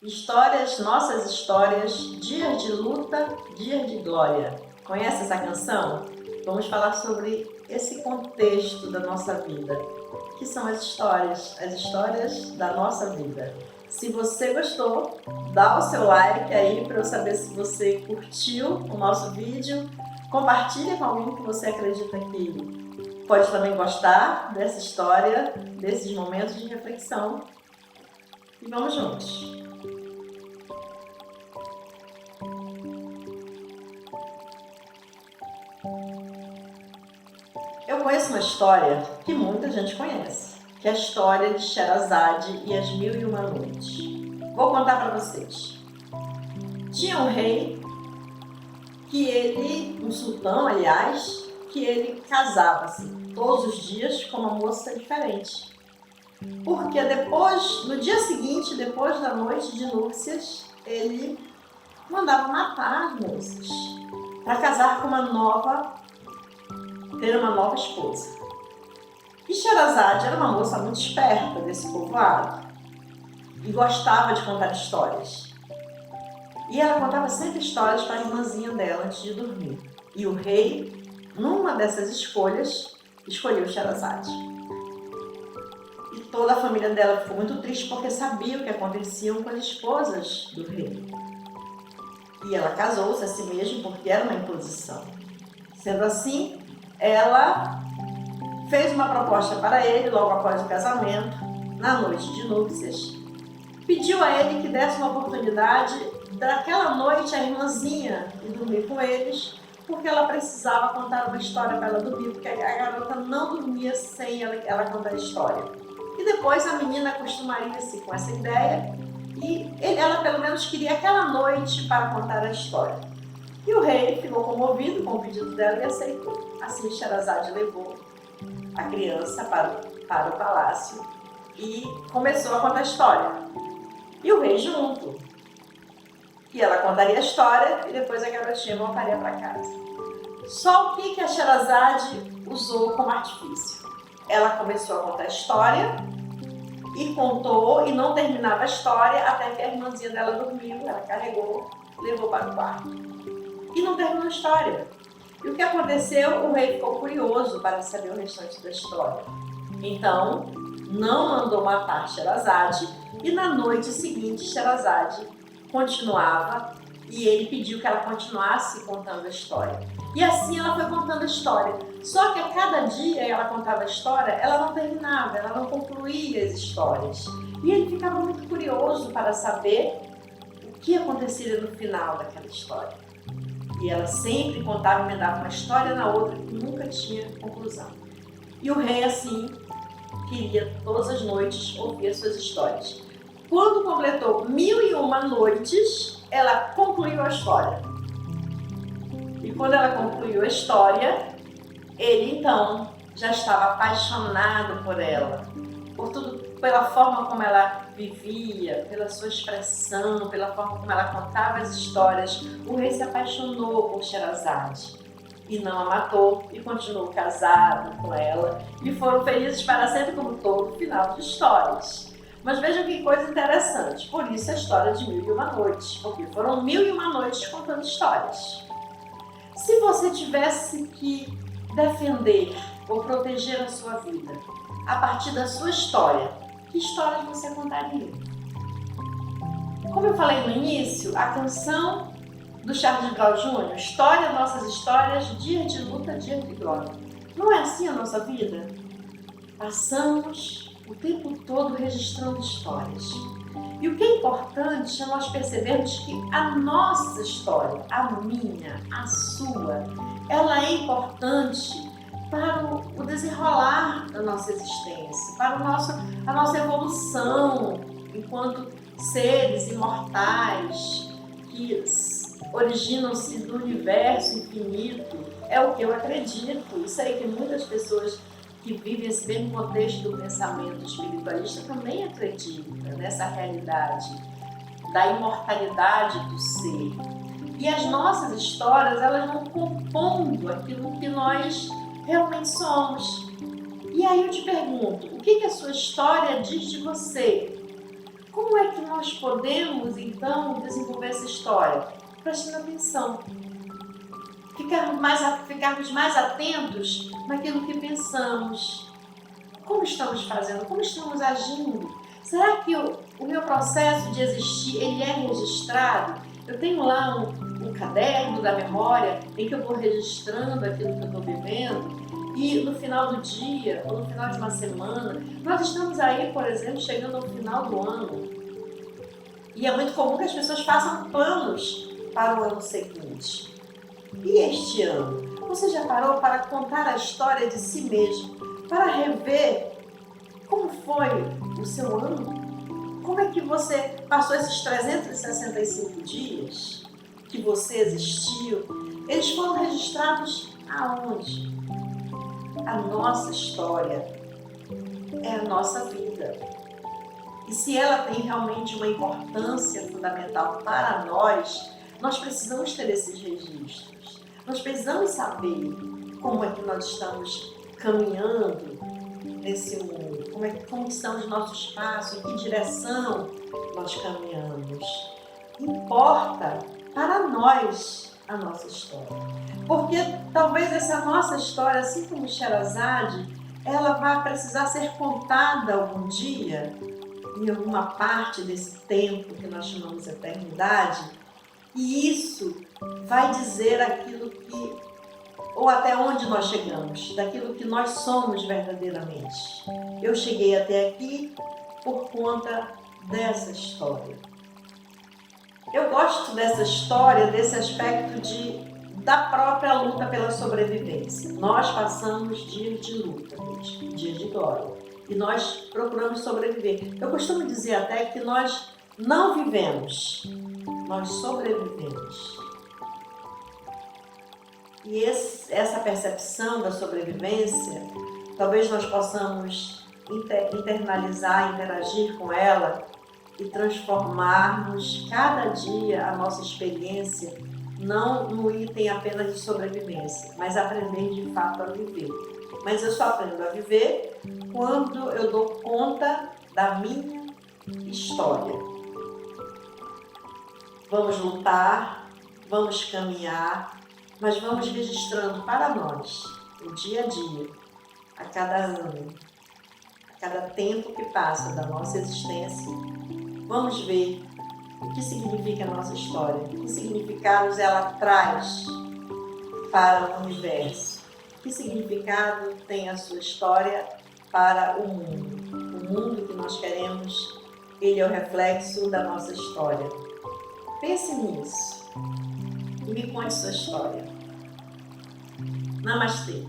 Histórias, nossas histórias, dias de luta, dias de glória. Conhece essa canção? Vamos falar sobre esse contexto da nossa vida, que são as histórias da nossa vida. Se você gostou, dá o seu like aí para eu saber se você curtiu o nosso vídeo. Compartilha com alguém que você acredita que pode também gostar dessa história, desses momentos de reflexão. E vamos juntos! Eu conheço uma história que muita gente conhece, que é a história de Sherazade e as Mil e Uma Noites. Vou contar para vocês. Tinha um rei um sultão, aliás, que ele casava-se todos os dias com uma moça diferente. Porque no dia seguinte, depois da noite de núpcias, ele mandava matar as moças para casar com ter uma nova esposa. E Sherazade era uma moça muito esperta desse povoado e gostava de contar histórias. E ela contava sempre histórias para a irmãzinha dela antes de dormir. E o rei, numa dessas escolhas, escolheu Sherazade. E toda a família dela ficou muito triste porque sabia o que acontecia com as esposas do rei. E ela casou-se a si mesma porque era uma imposição. Sendo assim, ela fez uma proposta para ele logo após o casamento, na noite de núpcias. Pediu a ele que desse uma oportunidade daquela noite a irmãzinha ir dormir com eles, porque ela precisava contar uma história para ela dormir, porque a garota não dormia sem ela contar a história. E depois a menina acostumaria-se com essa ideia e ela pelo menos queria aquela noite para contar a história. E o rei ficou comovido com o pedido dela e aceitou. Assim, Sherazade levou a criança para o palácio e começou a contar a história. E o rei junto. E ela contaria a história e depois a garotinha voltaria para casa. Só o que a Sherazade usou como artifício? Ela começou a contar a história e contou e não terminava a história até que a irmãzinha dela dormiu, ela carregou, levou para o quarto. E não terminou a história. E o que aconteceu? O rei ficou curioso para saber o restante da história. Então, não mandou matar Sherazade e na noite seguinte Sherazade continuava e ele pediu que ela continuasse contando a história. E assim ela foi contando a história. Só que a cada dia ela contava a história, ela não terminava, ela não concluía as histórias. E ele ficava muito curioso para saber o que aconteceria no final daquela história. E ela sempre contava, emendava uma história na outra que nunca tinha conclusão. E o rei, assim, queria todas as noites ouvir as suas histórias. Quando completou 1001 noites, ela concluiu a história. E quando ela concluiu a história, ele então já estava apaixonado por ela, pela forma como ela vivia, pela sua expressão, pela forma como ela contava as histórias. O rei se apaixonou por Sherazade e não a matou e continuou casado com ela e foram felizes para sempre, como todo final de histórias. Mas vejam que coisa interessante, por isso a história de 1001 Noites, porque foram 1001 noites contando histórias. Se você tivesse que defender ou proteger a sua vida a partir da sua história, que histórias você contaria? Como eu falei no início, a canção do Charles Brown Jr., História, Nossas Histórias, Dia de Luta, Dia de Glória. Não é assim a nossa vida? Passamos o tempo todo registrando histórias. E o que é importante é nós percebermos que a nossa história, a minha, a sua, ela é importante para o desenrolar da nossa existência, para a nossa evolução enquanto seres imortais que originam-se do universo infinito. É o que eu acredito. E sei que muitas pessoas que vivem esse mesmo contexto do pensamento espiritualista também acreditam nessa realidade da imortalidade do ser. E as nossas histórias, elas vão compondo aquilo que nós realmente somos. E aí eu te pergunto, o que a sua história diz de você? Como é que nós podemos, então, desenvolver essa história? Prestando atenção. Ficarmos mais atentos naquilo que pensamos. Como estamos fazendo? Como estamos agindo? Será que o meu processo de existir, ele é registrado? Eu tenho lá um caderno da memória em que eu vou registrando aquilo que eu estou vivendo e no final do dia ou no final de uma semana, nós estamos aí, por exemplo, chegando ao final do ano e é muito comum que as pessoas façam planos para o ano seguinte. E este ano? Você já parou para contar a história de si mesmo, para rever como foi o seu ano? Como é que você passou esses 365 dias que você existiu? Eles foram registrados aonde? A nossa história é a nossa vida. E se ela tem realmente uma importância fundamental para nós, nós precisamos ter esses registros. Nós precisamos saber como é que nós estamos caminhando nesse mundo, como estão os nossos passos, em que direção nós caminhamos. Importa para nós a nossa história. Porque talvez essa nossa história, assim como Sherazade, ela vai precisar ser contada algum dia, em alguma parte desse tempo que nós chamamos de eternidade, e isso vai dizer aquilo que, ou até onde nós chegamos, daquilo que nós somos verdadeiramente. Eu cheguei até aqui por conta dessa história. Eu gosto dessa história, desse aspecto da própria luta pela sobrevivência. Nós passamos dias de luta, dias de glória, e nós procuramos sobreviver. Eu costumo dizer até que nós não vivemos, nós sobrevivemos. E essa percepção da sobrevivência, talvez nós possamos internalizar, interagir com ela e transformarmos cada dia a nossa experiência, não no item apenas de sobrevivência, mas aprender de fato a viver. Mas eu só aprendo a viver quando eu dou conta da minha história. Vamos lutar, vamos caminhar, mas vamos registrando para nós, o dia a dia, a cada ano, a cada tempo que passa da nossa existência. Vamos ver o que significa a nossa história, que significados ela traz para o universo, que significado tem a sua história para o mundo. O mundo que nós queremos, ele é o reflexo da nossa história. Pense nisso e me conte sua história. Namastê.